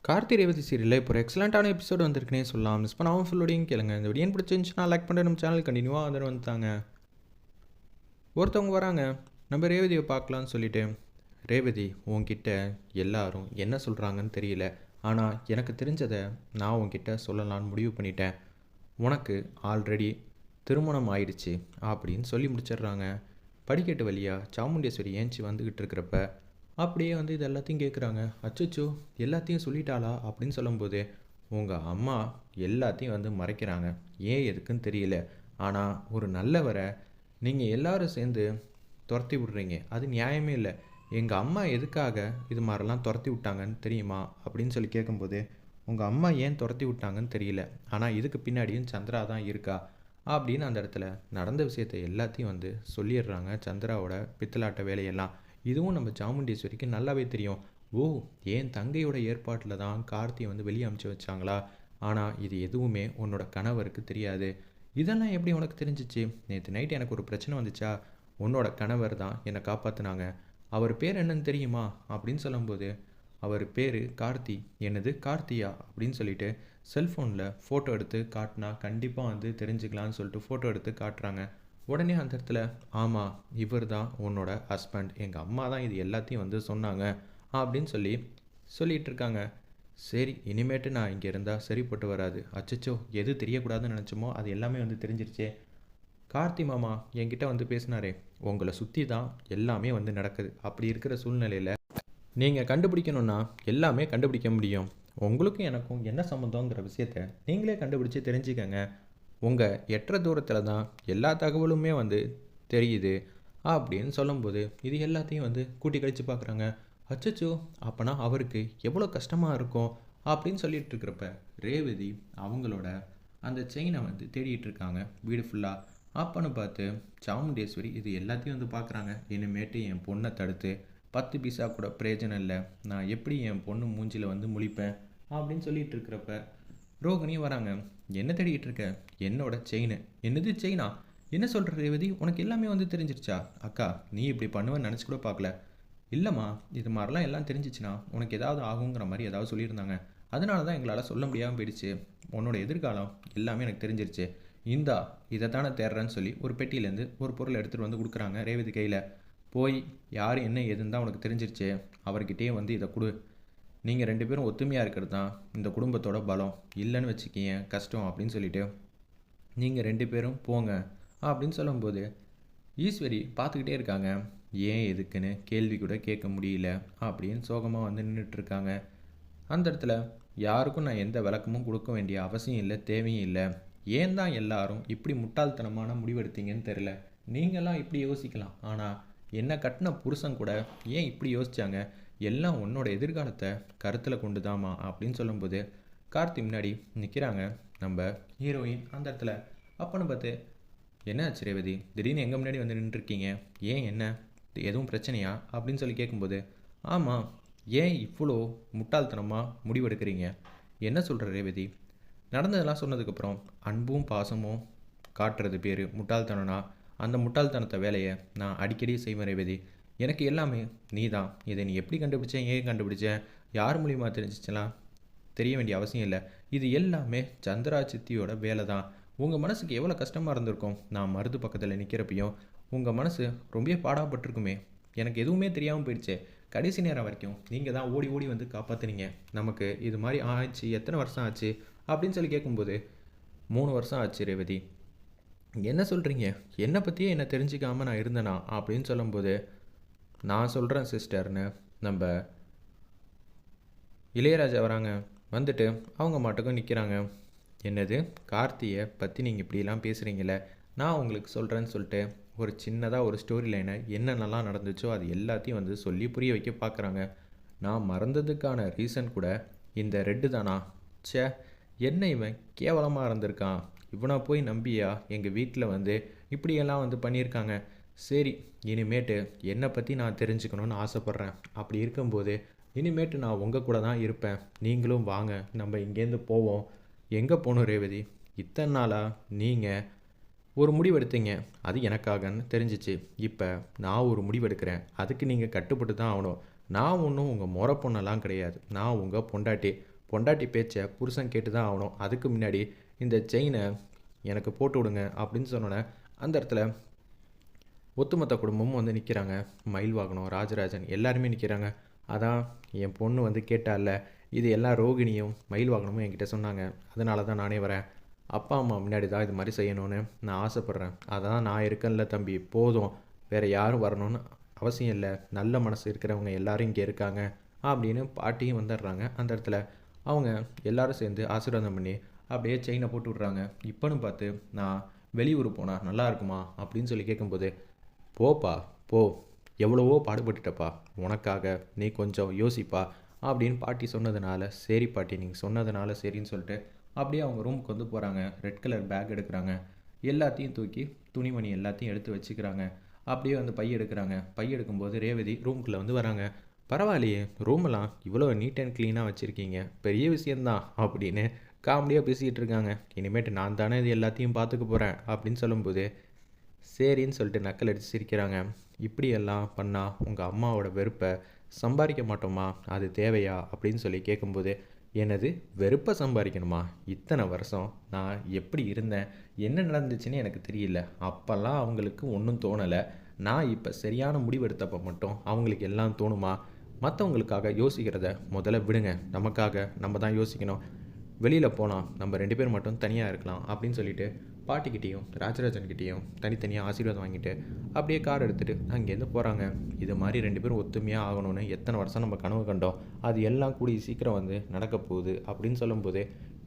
கார்த்தி ரேவதி சீரியலில் இப்போ ஒரு எக்ஸலண்ட்டான எபிசோடு வந்திருக்குனே சொல்லலாம். மிஸ் பண்ணாமல் ஃபுல்லோடையும் கேளுங்க. இந்த வீடியோ பிடிச்சிருந்துச்சுன்னா லைக் பண்ணிட்டு நம்ம சேனல் கண்டினியூவாக வந்துட்டாங்க. ஒருத்தவங்க வராங்க, நம்ம ரேவதியை பார்க்கலான்னு சொல்லிட்டு. ரேவதி, உன்கிட்ட எல்லாரும் என்ன சொல்கிறாங்கன்னு தெரியல, ஆனால் எனக்கு தெரிஞ்சதை நான் உன்கிட்ட சொல்லலான்னு முடிவு பண்ணிட்டேன். உனக்கு ஆல்ரெடி திருமணம் ஆயிடுச்சு அப்படின்னு சொல்லி முடிச்சிடுறாங்க. படிக்கட்டு வழியாக சாமுண்டேஸ்வரி ஏஞ்சி வந்துக்கிட்டு இருக்கிறப்ப அப்படியே இது எல்லாத்தையும் கேட்குறாங்க. அச்சோ, எல்லாத்தையும் சொல்லிட்டாளா அப்படின்னு சொல்லும்போது, உங்கள் அம்மா எல்லாத்தையும் மறைக்கிறாங்க. ஏன் எதுக்குன்னு தெரியல. ஆனால் ஒரு நல்லவரை நீங்கள் எல்லாரும் சேர்ந்து துரத்தி விட்றீங்க, அது நியாயமே இல்லை. எங்கள் அம்மா எதுக்காக இது மாதிரிலாம் துரத்தி விட்டாங்கன்னு தெரியுமா அப்படின்னு சொல்லி கேட்கும்போது, உங்கள் அம்மா ஏன் துரத்தி விட்டாங்கன்னு தெரியல, ஆனால் இதுக்கு பின்னாடியும் சந்திரா தான் இருக்கா அப்படின்னு அந்த இடத்துல நடந்த விஷயத்தை எல்லாத்தையும் சொல்லிடுறாங்க. சந்திராவோட பித்தலாட்ட வேலையெல்லாம் இதுவும் நம்ம சாமுண்டீஸ்வரிக்கு நல்லாவே தெரியும். ஓ, என் தங்கையோட ஏற்பாட்டில் தான் கார்த்தியை வெளியே அமுச்சு வச்சாங்களா? ஆனால் இது எதுவுமே உன்னோட கணவருக்கு தெரியாது. இதெல்லாம் எப்படி உனக்கு தெரிஞ்சிச்சு? நேற்று நைட் எனக்கு ஒரு பிரச்சனை வந்துச்சா, உன்னோட கணவர் தான் என்னை காப்பாற்றினாங்க. அவர் பேர் என்னன்னு தெரியுமா அப்படின்னு சொல்லும்போது, அவர் பேர் கார்த்தி. என்னது கார்த்தியா அப்படின்னு சொல்லிட்டு செல்ஃபோனில் ஃபோட்டோ எடுத்து காட்டினா கண்டிப்பாக தெரிஞ்சுக்கலான்னு சொல்லிட்டு ஃபோட்டோ எடுத்து காட்டுறாங்க. உடனே அந்த இடத்துல, ஆமாம், இவர் தான் உன்னோட ஹஸ்பண்ட், எங்கள் அம்மா தான் இது எல்லாத்தையும் சொன்னாங்க அப்படின்னு சொல்லிகிட்டு இருக்காங்க. சரி, இனிமேட்டு நான் இங்கே இருந்தால் சரிப்பட்டு வராது. அச்சச்சோ, எது தெரியக்கூடாதுன்னு நினச்சோமோ அது எல்லாமே தெரிஞ்சிருச்சே. கார்த்தி மாமா என்கிட்ட பேசினாரே, உங்களை சுற்றி தான் எல்லாமே நடக்குது. அப்படி இருக்கிற சூழ்நிலையில் நீங்கள் கண்டுபிடிக்கணுன்னா எல்லாமே கண்டுபிடிக்க முடியும். உங்களுக்கும் எனக்கும் என்ன சம்மந்தங்கிற விஷயத்த நீங்களே கண்டுபிடிச்சி தெரிஞ்சுக்கங்க. உங்கள் எட்டுற தூரத்தில் தான் எல்லா தகவலுமே தெரியுது அப்படின்னு சொல்லும்போது, இது எல்லாத்தையும் கூட்டி கழித்து பார்க்குறாங்க. அச்சச்சோ, அப்போனா அவருக்கு எவ்வளோ கஷ்டமாக இருக்கும் அப்படின்னு சொல்லிட்டு இருக்கிறப்ப ரேவதி அவங்களோட அந்த செயினை தேடிட்டு இருக்காங்க வீடு ஃபுல்லாக. அப்போன்னு பார்த்து சாமுண்டேஸ்வரி இது எல்லாத்தையும் பார்க்குறாங்க. இனிமேட்டு என் பொண்ணை தடுத்து 10 பைசா கூட பிரயோஜனம் இல்லை, நான் எப்படி என் பொண்ணு மூஞ்சியில் முழிப்பேன் அப்படின்னு சொல்லிட்டு இருக்கிறப்ப ரோகிணியும் வராங்க. என்ன தேடிக்கிட்டு இருக்க? என்னோட செயின். என்னது செயினா? என்ன சொல்கிற ரேவதி, உனக்கு எல்லாமே தெரிஞ்சிருச்சா? அக்கா, நீ இப்படி பண்ணுவேன்னு நினச்சி கூட பார்க்கல. இல்லைம்மா, இது மாதிரிலாம் எல்லாம் தெரிஞ்சிச்சுன்னா உனக்கு ஏதாவது ஆகுங்கிற மாதிரி ஏதாவது சொல்லியிருந்தாங்க. அதனால தான் எங்களால் சொல்ல முடியாமல் போயிடுச்சு. உன்னோட எதிர்காலம் எல்லாமே எனக்கு தெரிஞ்சிருச்சு. இந்தா, இதை தானே தேடுறேன்னு சொல்லி ஒரு பெட்டியிலேருந்து ஒரு பொருளை எடுத்துகிட்டு கொடுக்குறாங்க ரேவதி கையில். போய் யார் என்ன ஏதுன்னு தான் உனக்கு தெரிஞ்சிருச்சு, அவர்கிட்டயே இதை கொடு. நீங்கள் 2 பேரும் ஒத்துமையாக இருக்கிறது தான் இந்த குடும்பத்தோட பலம். இல்லைன்னு வச்சுக்கிங்க கஷ்டம் அப்படின்னு சொல்லிட்டு நீங்கள் 2 பேரும் போங்க அப்படின்னு சொல்லும்போது ஈஸ்வரி பார்த்துக்கிட்டே இருக்காங்க. ஏன் எதுக்குன்னு கேள்வி கூட கேட்க முடியல அப்படின்னு சோகமாக நின்றுட்டுருக்காங்க. அந்த இடத்துல யாருக்கும் நான் எந்த விளக்கமும் கொடுக்க வேண்டிய அவசியம் இல்லை, தேவையும் இல்லை. ஏன் தான் எல்லாரும் இப்படி முட்டாள்தனமான முடிவெடுத்தீங்கன்னு தெரில. நீங்களாம் இப்படி யோசிக்கலாம், ஆனால் என்ன கட்டின புருஷன் கூட ஏன் இப்படி யோசிச்சாங்க? எல்லாம் உன்னோட எதிர்காலத்தை கருத்தில் கொண்டு தாமா அப்படின்னு சொல்லும்போது கார்த்தி முன்னாடி நிற்கிறாங்க நம்ம ஹீரோயின். அந்த இடத்துல அப்போன்னு பார்த்து, என்ன ஆச்சு ரேவதி, திடீர்னு எங்கள் முன்னாடி நின்றுருக்கீங்க, ஏன் என்ன எதுவும் பிரச்சனையா அப்படின்னு சொல்லி கேட்கும்போது, ஆமாம், ஏன் இவ்வளோ முட்டாள்தனமாக முடிவெடுக்கிறீங்க? என்ன சொல்கிற ரேவதி? நடந்ததெல்லாம் சொன்னதுக்கப்புறம் அன்பும் பாசமும் காட்டுறது பேர் முட்டாள்தனம்னா அந்த முட்டாள்தனத்தை வேலையை நான் அடிக்கடி செய்வேன் ரேவதி. எனக்கு எல்லாமே நீ தான். இதை நீ எப்படி கண்டுபிடிச்சேன், ஏன் கண்டுபிடிச்சேன், யார் மூலியமாக தெரிஞ்சிச்சலாம் தெரிய வேண்டிய அவசியம் இல்லை. இது எல்லாமே சந்திரா சித்தியோட வேலை தான். உங்கள் மனசுக்கு எவ்வளோ கஷ்டமாக இருந்திருக்கும் நான் மருது பக்கத்தில் நிற்கிறப்பையும். உங்கள் மனசு ரொம்ப பாடாப்பட்டிருக்குமே. எனக்கு எதுவுமே தெரியாமல் போயிடுச்சு. கடைசி நேரம் வரைக்கும் நீங்கள் தான் ஓடி ஓடி காப்பாற்றுனீங்க. நமக்கு இது மாதிரி ஆச்சு, எத்தனை வருஷம் ஆச்சு அப்படின்னு சொல்லி கேட்கும்போது, 3 வருஷம் ஆச்சு ரேவதி. என்ன சொல்கிறீங்க? என்னை பற்றியே என்ன தெரிஞ்சிக்காமல் நான் இருந்தேனா அப்படின்னு சொல்லும்போது, நான் சொல்கிறேன் சிஸ்டர்னு நம்ம இளையராஜா வராங்க. வந்துட்டு அவங்க மாட்டுக்கும் நிற்கிறாங்க. என்னது, கார்த்தியை பற்றி நீங்கள் இப்படிலாம் பேசுகிறீங்களே, நான் உங்களுக்கு சொல்கிறேன்னு சொல்லிட்டு ஒரு சின்னதாக ஒரு ஸ்டோரி லைனை என்னென்னலாம் நடந்துச்சோ அது எல்லாத்தையும் சொல்லி புரிய வைக்க பார்க்குறாங்க. நான் மறந்ததுக்கான ரீசன் கூட இந்த ரெட்டு தானா? ச்சே, என்ன இவன் கேவலமாக இருந்திருக்கான். இவனை போய் நம்பியா எங்கள் வீட்டில் இப்படியெல்லாம் பண்ணியிருக்காங்க. சரி, இனிமேட்டு என்னை பற்றி நான் தெரிஞ்சுக்கணுன்னு ஆசைப்பட்றேன். அப்படி இருக்கும்போது இனிமேட்டு நான் உங்கள் கூட தான் இருப்பேன். நீங்களும் வாங்க, நம்ம இங்கேருந்து போவோம். எங்கே போகணும் ரேவதி? இத்தனை நாளாக நீங்கள் ஒரு முடிவெடுத்தீங்க, அது எனக்காகன்னு தெரிஞ்சிச்சு. இப்போ நான் ஒரு முடிவெடுக்கிறேன், அதுக்கு நீங்கள் கட்டுப்பட்டு தான் ஆகணும். நான் ஒன்றும் உங்கள் முறை பொண்ணெல்லாம் கிடையாது. நான் உங்கள் பொண்டாட்டி. பொண்டாட்டி பேச்சை புருஷன் கேட்டு தான் ஆகணும். அதுக்கு முன்னாடி இந்த செயினை எனக்கு போட்டு விடுங்க அப்படின்னு சொன்னோன்னே அந்த இடத்துல ஒட்டுமொத்த குடும்பமும் வந்து நிற்கிறாங்க. மயில் வாகனம், ராஜராஜன் எல்லாருமே நிற்கிறாங்க. அதான் என் பொண்ணு வந்து கேட்டால, இது எல்லாம் ரோகிணியும் மயில் வாகனமும் என்கிட்ட சொன்னாங்க. அதனால தான் நானே வரேன். அப்பா அம்மா முன்னாடி தான் இது மாதிரி செய்யணும்னு நான் ஆசைப்பட்றேன். அதான் நான் இருக்கேன்ல தம்பி, போதும். வேறு யாரும் வரணும்னு அவசியம் இல்லை. நல்ல மனசு இருக்கிறவங்க எல்லாரும் இங்கே இருக்காங்க அப்படின்னு பாட்டியும் வந்துடுறாங்க. அந்த இடத்துல அவங்க எல்லாரும் சேர்ந்து ஆசீர்வாதம் பண்ணி அப்படியே செயினை போட்டு விட்றாங்க. இப்போன்னு பார்த்து நான் வெளியூர் போனால் நல்லா இருக்குமா அப்படின்னு சொல்லி கேட்கும்போது, போப்பா போ, எவ்வளவோ பாடுபட்டுட்டப்பா, உனக்காக நீ கொஞ்சம் யோசிப்பா அப்படின்னு பாட்டி சொன்னதுனால, சரி பாட்டி நீங்கள் சொன்னதுனால சரின்னு சொல்லிட்டு அப்படியே அவங்க ரூமுக்கு வந்து போகிறாங்க. ரெட் கலர் பேக் எடுக்கிறாங்க. எல்லாத்தையும் தூக்கி துணிமணி எல்லாத்தையும் எடுத்து வச்சுக்கிறாங்க. அப்படியே வந்து பை எடுக்கிறாங்க. பை எடுக்கும்போது ரேவதி ரூமுக்குள்ளே வந்து வராங்க. பரவாயில்லையே, ரூமெல்லாம் இவ்வளோ நீட் அண்ட் க்ளீனாக வச்சுருக்கீங்க, பெரிய விஷயந்தான் அப்படின்னு காமெடியாக பேசிக்கிட்டு இருக்காங்க. இனிமேட்டு நான் தானே இது எல்லாத்தையும் பார்த்துக்க போகிறேன் அப்படின்னு சொல்லும்போது, சரின்னு சொல்லிட்டு நக்கல் அடித்து சிரிக்கிறாங்க. இப்படியெல்லாம் பண்ணால் உங்கள் அம்மாவோட வெறுப்பை சம்பாதிக்க மாட்டோமா, அது தேவையா அப்படின்னு சொல்லி கேட்கும்போது, எனது வெறுப்பை சம்பாதிக்கணுமா, இத்தனை வருஷம் நான் எப்படி இருந்தேன், என்ன நடந்துச்சுன்னு எனக்கு தெரியல. அப்போல்லாம் அவங்களுக்கு ஒன்றும் தோணலை. நான் இப்போ சரியான முடிவெடுத்தப்போ மட்டும் அவங்களுக்கு எல்லாம் தோணுமா? மற்றவங்களுக்காக யோசிக்கிறத முதல்ல விடுங்க. நமக்காக நம்ம தான் யோசிக்கணும். வெளியில் போகலாம், நம்ம 2 பேர் மட்டும் தனியாக இருக்கலாம் அப்படின்னு சொல்லிட்டு பாட்டிக்கிட்டேயும் ராஜராஜன்கிட்டேயும் தனித்தனியாக ஆசீர்வாதம் வாங்கிட்டு அப்படியே கார் எடுத்துகிட்டு அங்கேருந்து போகிறாங்க. இது மாதிரி 2 பேரும் ஒத்துமையாக ஆகணும்னு எத்தனை வருஷம் நம்ம கனவு கண்டோம், அது எல்லாம் கூடிய சீக்கிரம் வந்து நடக்க போகுது அப்படின்னு சொல்லும்போது,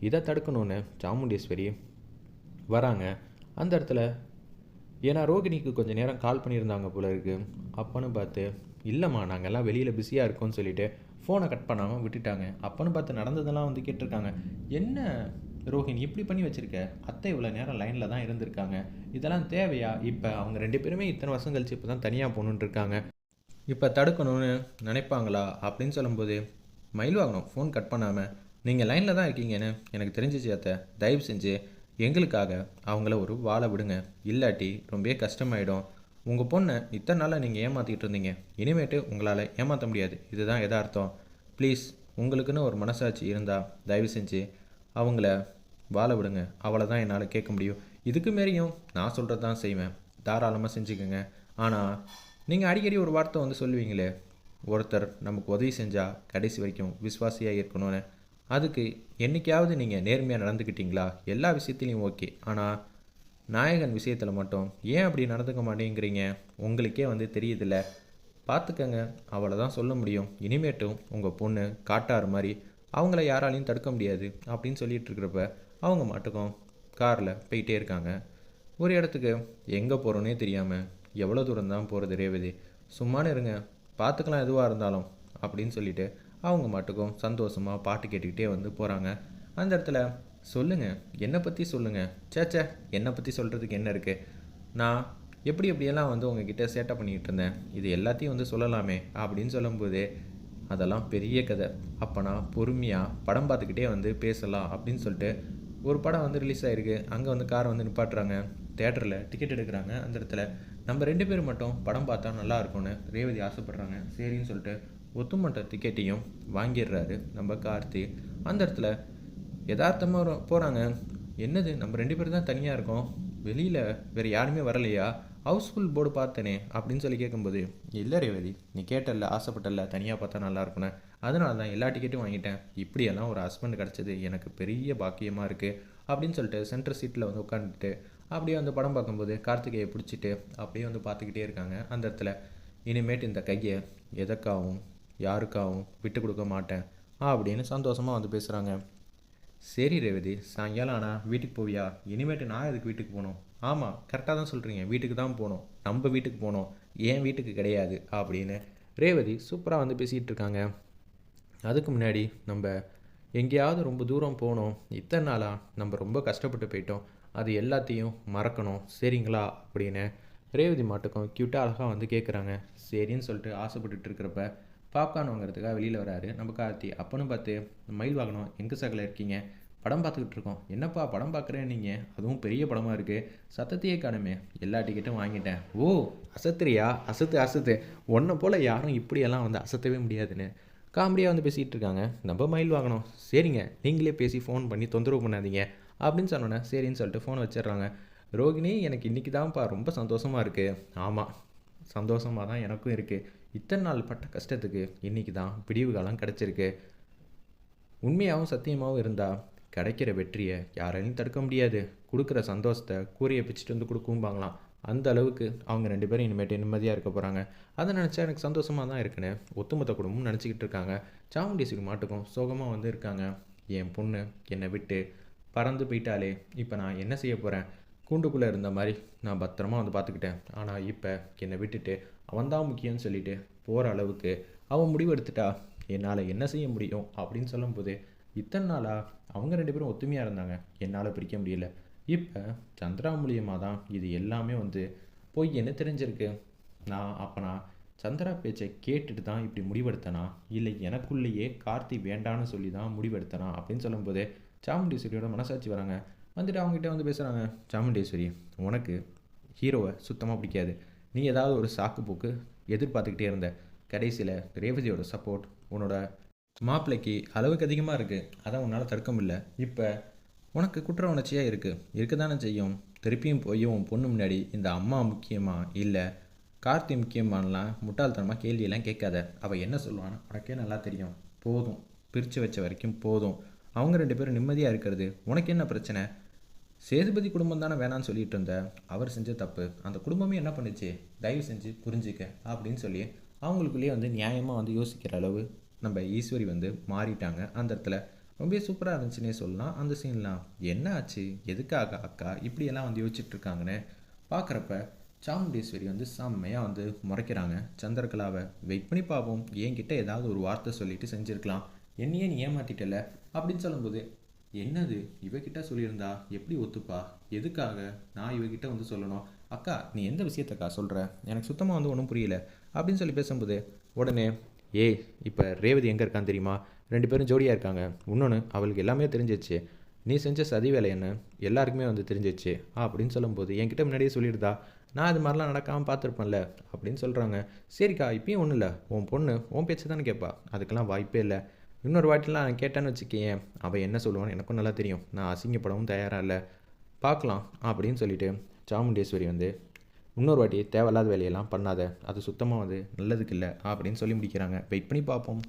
இதை தடுக்கணும்னு சாமுண்டீஸ்வரி வராங்க. அந்த இடத்துல ஏன்னா ரோகிணிக்கு கொஞ்சம் நேரம் கால் பண்ணியிருந்தாங்க போல இருக்குது. அப்போன்னு பார்த்து, இல்லைம்மா நாங்கள்லாம் வெளியில் பிஸியாக இருக்கோம்னு சொல்லிவிட்டு ஃபோனை கட் பண்ணாமல் விட்டுட்டாங்க. அப்போன்னு பார்த்து நடந்ததெல்லாம் வந்து கேட்டிருக்காங்க. என்ன ரோஹிணி இப்படி பண்ணி வச்சுருக்க, அத்தை இவ்வளோ நேரம் லைனில் தான் இருந்திருக்காங்க, இதெல்லாம் தேவையா? இப்போ அவங்க 2 பேருமே இத்தனை வருஷம் கழிச்சு இப்போ தான் தனியாக போகணுன்ட்டு இருக்காங்க, இப்போ தடுக்கணும்னு நினைப்பாங்களா அப்படின்னு சொல்லும்போது, மயில் வாகனம் ஃபோன் கட் பண்ணாமல், நீங்கள் லைனில் தான் இருக்கீங்கன்னு எனக்கு தெரிஞ்சிச்சு அத்தை, தயவு செஞ்சு எங்களுக்காக அவங்கள ஒரு வாழ விடுங்க, இல்லாட்டி ரொம்ப கஷ்டமாயிடும். உங்கள் பொண்ணை இத்தனை நாளாக நீங்கள் ஏமாற்றிக்கிட்டு இருந்தீங்க, இனிமேட்டு உங்களால் ஏமாற்ற முடியாது, இதுதான் எதார்த்தம். ப்ளீஸ், உங்களுக்குன்னு ஒரு மனசாட்சி இருந்தால் தயவு செஞ்சு அவங்கள வாழ விடுங்க, அவளை தான் என்னால் கேட்க முடியும். இதுக்கு மாரியும் நான் சொல்கிறது தான் செய்வேன், தாராளமாக செஞ்சுக்கோங்க. ஆனால் நீங்கள் அடிக்கடி ஒரு வார்த்தை வந்து சொல்லுவீங்களே, ஒருத்தர் நமக்கு உதவி செஞ்சால் கடைசி வரைக்கும் விசுவாசியாக இருக்கணும்னு, அதுக்கு என்றைக்காவது நீங்கள் நேர்மையாக நடந்துக்கிட்டீங்களா? எல்லா விஷயத்துலையும் ஓகே, ஆனால் நாயகன் விஷயத்தில் மட்டும் ஏன் அப்படி நடந்துக்க மாட்டேங்கிறீங்க? உங்களுக்கே வந்து தெரியுதில்ல, பார்த்துக்கங்க, அவளை தான் சொல்ல முடியும். இனிமேட்டும் உங்கள் பொண்ணு காட்டாறு மாதிரி அவங்கள யாராலையும் தடுக்க முடியாது அப்படின்னு சொல்லிட்டு இருக்கிறப்ப அவங்க மட்டுக்கும் காரில் போயிட்டே இருக்காங்க. ஒரு இடத்துக்கு எங்கே போகிறோன்னே தெரியாமல், எவ்வளோ தூரம் தான் போகிறது ரேவதி, சும்மானு இருங்க, பார்த்துக்கலாம் எதுவாக இருந்தாலும் அப்படின்னு சொல்லிட்டு அவங்க மட்டுக்கும் சந்தோஷமாக பாட்டு கேட்டுக்கிட்டே வந்து போகிறாங்க. அந்த இடத்துல, சொல்லுங்கள் என்னை பற்றி சொல்லுங்கள். சேச்சே, என்னை பற்றி சொல்கிறதுக்கு என்ன இருக்குது, நான் எப்படி எப்படியெல்லாம் வந்து உங்ககிட்ட சேட்டை பண்ணிக்கிட்டு இருந்தேன், இது எல்லாத்தையும் வந்து சொல்லலாமே அப்படின்னு சொல்லும்போது, அதெல்லாம் பெரிய கதை, அப்போ நான் பொறுமையாக படம் பார்த்துக்கிட்டே வந்து பேசலாம் அப்படின்னு சொல்லிட்டு ஒரு படம் வந்து ரிலீஸ் ஆகிருக்கு. அங்கே வந்து காரை வந்து நிப்பாட்டுறாங்க, தேட்டரில் டிக்கெட் எடுக்கிறாங்க. அந்த இடத்துல நம்ம 2 பேர் மட்டும் படம் பார்த்தா நல்லா இருக்கும்னு ரேவதி ஆசைப்பட்றாங்க. சரின்னு சொல்லிட்டு ஒத்துமொட்ட டிக்கெட்டையும் வாங்கிடுறாரு நம்ம கார்த்தி. அந்த இடத்துல யதார்த்தமாக போகிறாங்க. என்னது நம்ம 2 பேர் தான் தனியாக இருக்கோம், வெளியில் வேறு யாருமே வரலையா, ஹவுஸ்ஃபுல் போர்டு பார்த்தனே அப்படின்னு சொல்லி கேட்கும்போது, இல்லை ரேவதி, நீ கேட்டல, ஆசைப்பட்டல தனியாக பார்த்தா நல்லா இருக்குன்னு, அதனால தான் எல்லா டிக்கெட்டும் வாங்கிட்டேன். இப்படியெல்லாம் ஒரு ஹஸ்பண்ட் கிடச்சது எனக்கு பெரிய பாக்கியமாக இருக்குது அப்படின்னு சொல்லிட்டு சென்டர் சீட்டில் வந்து உட்காந்துட்டு அப்படியே வந்து படம் பார்க்கும்போது கார்த்திகையை பிடிச்சிட்டு அப்படியே வந்து பார்த்துக்கிட்டே இருக்காங்க. அந்த இடத்துல, இனிமேட்டு இந்த கையை எதற்காகவும் யாருக்காகவும் விட்டு கொடுக்க மாட்டேன் அப்படின்னு சந்தோஷமாக வந்து பேசுகிறாங்க. சரி ரேவதி, சாயங்காலம் ஆனால் வீட்டுக்கு போவியா? இனிமேட்டு நான் எதுக்கு வீட்டுக்கு போகணும்? ஆமாம், கரெக்டாக தான் சொல்கிறீங்க, வீட்டுக்கு தான் போகணும், நம்ம வீட்டுக்கு போகணும், ஏன் வீட்டுக்கு கிடையாது அப்படின்னு ரேவதி சூப்பராக வந்து பேசிகிட்டு இருக்காங்க. அதுக்கு முன்னாடி நம்ம எங்கேயாவது ரொம்ப தூரம் போகணும், இத்தனை நாளாக நம்ம ரொம்ப கஷ்டப்பட்டு போயிட்டோம், அது எல்லாத்தையும் மறக்கணும், சரிங்களா அப்படின்னு ரேவதி மாட்டுக்கும் க்யூட்டாக அழகாக வந்து கேட்குறாங்க. சரின்னு சொல்லிட்டு ஆசைப்பட்டுட்டு இருக்கிறப்ப பாப்கார்ன் வாங்குறதுக்காக வெளியில் வராரு நம்ம கார்த்தி. அப்போன்னு பார்த்து, மயில் வாகனம் எங்கே சகல இருக்கீங்க, படம் பார்த்துக்கிட்டு இருக்கோம். என்னப்பா படம் பார்க்குறேன் நீங்கள், அதுவும் பெரிய படமாக இருக்குது, சத்தத்தையே காணுமே, எல்லா டிக்கெட்டும் வாங்கிட்டேன். ஓ, அசத்துறியா, அசத்து அசத்து, உன்னை போல் யாரும் இப்படியெல்லாம் வந்து அசத்தவே முடியாதுன்னு காமெடியாக வந்து பேசிகிட்டு இருக்காங்க. நம்ம மயில் வாங்கணும், சரிங்க நீங்களே பேசி ஃபோன் பண்ணி தொந்தரவு பண்ணாதீங்க அப்படின்னு சொன்னோன்னே சரின்னு சொல்லிட்டு ஃபோனை வச்சிடுறாங்க. ரோகிணி, எனக்கு இன்றைக்கி தான்ப்பா ரொம்ப சந்தோஷமாக இருக்குது. ஆமாம், சந்தோஷமாக தான் எனக்கும் இருக்குது. இத்தனை நாள் பட்ட கஷ்டத்துக்கு இன்றைக்கி தான் விடிவு காலம் கிடச்சிருக்கு. உண்மையாகவும் சத்தியமாகவும் இருந்தால் கிடைக்கிற வெற்றியை யாராலையும் தடுக்க முடியாது. கொடுக்குற சந்தோஷத்தை கூரையை பிச்சுட்டு வந்து கொடுக்கும்பாங்களாம். அந்த அளவுக்கு அவங்க 2 பேரும் இனிமேட்டு நிம்மதியாக இருக்க போகிறாங்க. அதை நினச்சா எனக்கு சந்தோஷமாக தான் இருக்குன்னு ஒத்துமொத்த குடும்பமும் நினச்சிக்கிட்டு இருக்காங்க. சாமுண்டீஸ்வரி மாட்டுக்கும் சோகமாக வந்து இருக்காங்க. என் பொண்ணு என்னை விட்டு பறந்து போயிட்டாலே, இப்போ நான் என்ன செய்ய போகிறேன்? கூண்டுக்குள்ளே இருந்த மாதிரி நான் பத்திரமா வந்து பார்த்துக்கிட்டேன். ஆனால் இப்போ என்னை விட்டுட்டு அவன்தான் முக்கியம்னு சொல்லிட்டு போகிற அளவுக்கு அவன் முடிவெடுத்துட்டா என்னால் என்ன செய்ய முடியும் அப்படின்னு சொல்லும்போது, இத்தனை நாளாக அவங்க 2 பேரும் ஒத்துமையாக இருந்தாங்க, என்னால் பிரிக்க முடியல. இப்போ சந்திரா மூலியமாக தான் இது எல்லாமே வந்து போய் என்ன தெரிஞ்சிருக்கு. நான் சந்திரா பேச்சை கேட்டுட்டு தான் இப்படி முடிவெடுத்தனா, இல்லை எனக்குள்ளேயே கார்த்தி வேண்டான்னு சொல்லி தான் முடிவெடுத்தனா அப்படின்னு சொல்லும்போது சாமுண்டீஸ்வரியோட மனசாட்சி வராங்க. வந்துட்டு அவங்ககிட்ட வந்து பேசுகிறாங்க. சாமுண்டீஸ்வரி, உனக்கு ஹீரோவை சுத்தமாக பிடிக்காது. நீ ஏதாவது ஒரு சாக்கு போக்கு எதிர்பார்த்துக்கிட்டே இருந்த. கடைசியில் ரேவதியோட சப்போர்ட் உன்னோட மாப்பிள்ளைக்கு அளவுக்கு அதிகமாக இருக்குது, அதான் உன்னால் தடுக்க முடியல. இப்போ உனக்கு குற்ற உணர்ச்சியாக இருக்க தானே செய்யும். திருப்பியும் போய் உன் பொண்ணு முன்னாடி இந்த அம்மா முக்கியமா இல்லை கார்த்தி முக்கியமானலாம் முட்டாள்தனமாக கேள்வியெல்லாம் கேட்காத. அவள் என்ன சொல்லுவான்னு உனக்கே நல்லா தெரியும். போதும், பிரித்து வச்ச வரைக்கும் போதும். அவங்க 2 பேரும் நிம்மதியாக இருக்கிறது உனக்கு என்ன பிரச்சனை? சேதுபதி குடும்பம் தானே வேணான்னு சொல்லிட்டு இருந்த. அவர் செஞ்ச தப்பு அந்த குடும்பமே என்ன பண்ணுச்சு, தயவு செஞ்சு புரிஞ்சிக்க அப்படின்னு சொல்லி அவங்களுக்குள்ளேயே வந்து நியாயமாக வந்து யோசிக்கிற அளவு நம்ம ஈஸ்வரி வந்து மாறிட்டாங்க. அந்த இடத்துல ரொம்ப சூப்பராக இருந்துச்சுன்னே சொல்லலாம். அந்த சீன்லாம் என்ன ஆச்சு, எதுக்காக அக்கா இப்படியெல்லாம் வந்து யோசிச்சுட்டு இருக்காங்கன்னு பார்க்குறப்ப சாமுண்டீஸ்வரி வந்து செம்மையாக வந்து முறைக்கிறாங்க சந்திரகலாவை. வெயிட் பண்ணி பார்ப்போம், என்கிட்ட ஏதாவது ஒரு வார்த்தை சொல்லிட்டு செஞ்சுருக்கலாம், என்னையே நீ ஏமாத்திட்டல அப்படின்னு சொல்லும்போது, என்னது இவகிட்ட சொல்லியிருந்தா எப்படி ஒத்துப்பா, எதுக்காக நான் இவகிட்ட வந்து சொல்லணும்? அக்கா நீ எந்த விஷயத்தக்கா சொல்கிற, எனக்கு சுத்தமாக வந்து ஒன்றும் புரியல அப்படின்னு சொல்லி பேசும்போது, உடனே ஏய் இப்போ ரேவதி எங்கே இருக்கான்னு தெரியுமா, 2 பேரும் ஜோடியாக இருக்காங்க. இன்னொன்று அவளுக்கு எல்லாமே தெரிஞ்சிச்சு, நீ செஞ்ச சதி வேலை என்ன எல்லாருக்குமே வந்து தெரிஞ்சிச்சு அப்படின்னு சொல்லும்போது, என்கிட்ட முன்னாடியே சொல்லியிருந்தா நான் அது மாதிரிலாம் நடக்காமல் பார்த்துருப்பேன்ல அப்படின்னு சொல்கிறாங்க. சரிக்கா இப்பயும் ஒன்றும் இல்லை, உன் பொண்ணு உன் பேச்சு தானே கேட்பா, அதுக்கெல்லாம் வாய்ப்பே இல்லை. இன்னொரு வாட்டிலாம் நான் கேட்டேன்னு வச்சுக்கேன், அவள் என்ன சொல்லுவான்னு எனக்கும் நல்லா தெரியும், நான் அசிங்கப்படவும் தயாராக இல்லை, பார்க்கலாம் அப்படின்னு சொல்லிட்டு சாமுண்டீஸ்வரி வந்து இன்னொரு வாட்டி தேவையில்லாத வேலையெல்லாம் பண்ணாத, அது சுத்தமாக வந்து நல்லதுக்கு இல்லை அப்படின்னு சொல்லி முடிக்கிறாங்க. வெயிட் பண்ணி பார்ப்போம்.